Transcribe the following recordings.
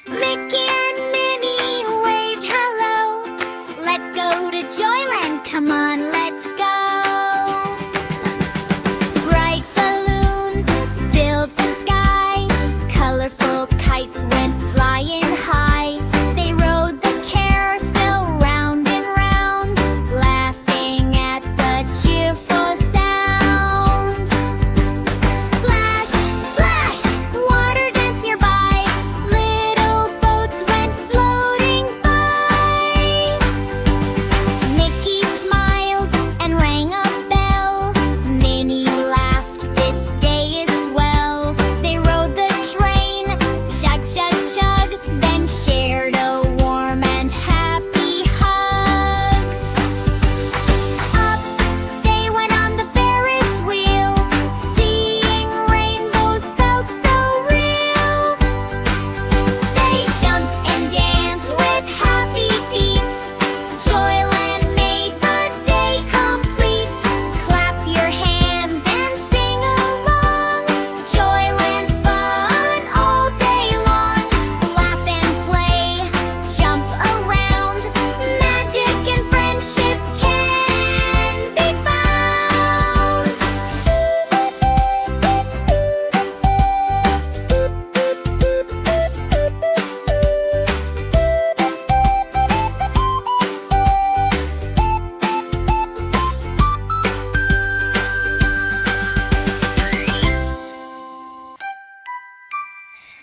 Mickey and Minnie waved hello. Let's go to Joyland, come on, let's go. Bright balloons filled the sky. Colorful kites went flying high. They rode the carousel round and round, laughing at the cheerful sound. Splash, splash, water danced nearby. Little boats went floating by. Mickey smiled and rang a bell. Minnie laughed, this day is swell. They rode the train, chug, chug, chug, then shared a warm and happy hug. Up they went on the Ferris wheel. Seeing rainbows felt so real. They jumped and danced with happy feet. Joyland made the day complete. Clap your hands and sing along. Joyland fun all day long. Laugh and play, jump around. Magic and friendship can be found.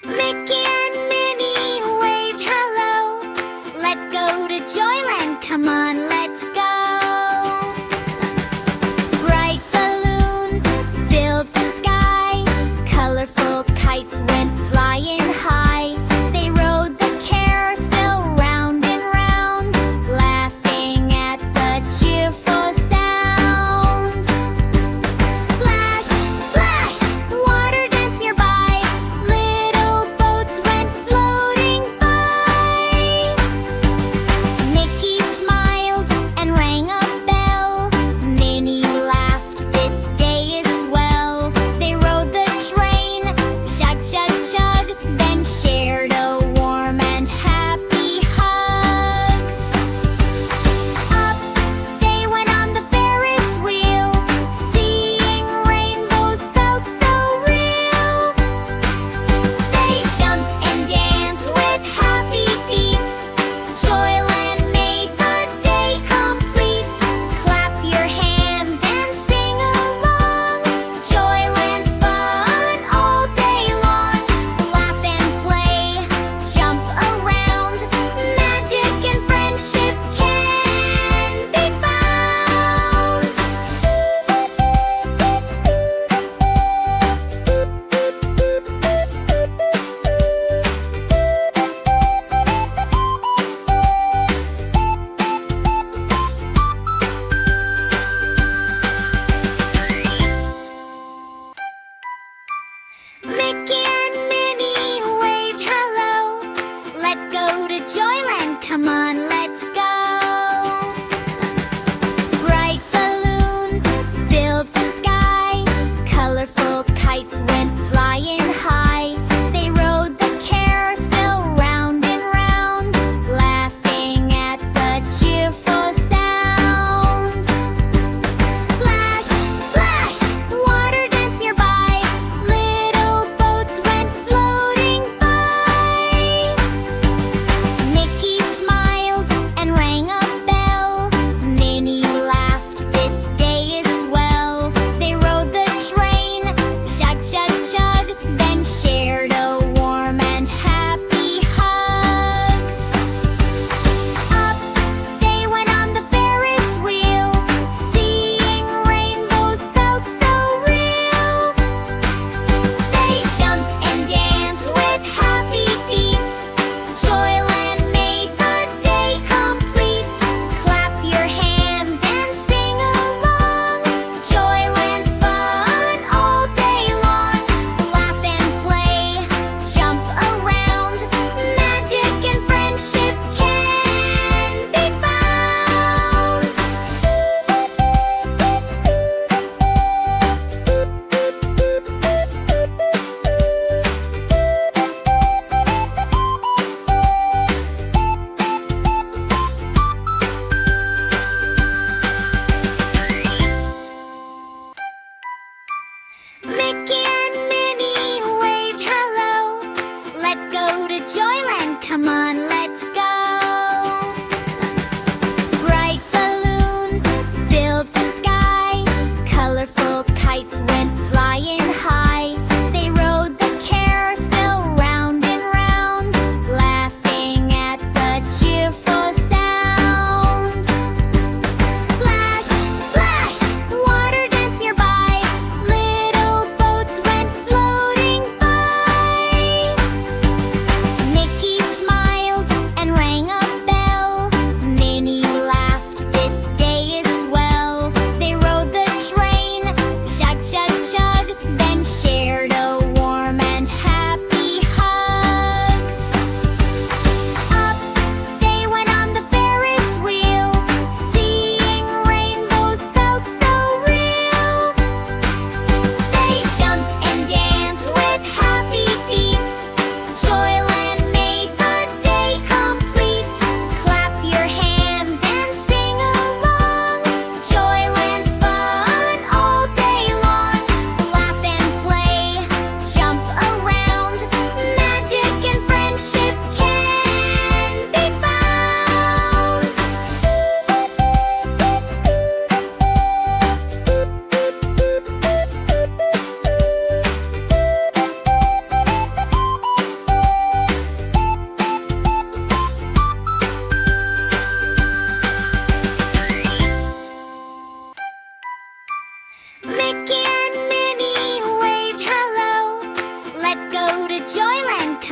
Mickey and Minnie waved hello. Let's go to Joyland, come on, let's go. Bright balloons filled the sky. Colorful kites went flying high. They rode the carousel round and round, laughing at the cheerful sound. Splash, splash, water danced nearby. Little boats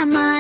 come on.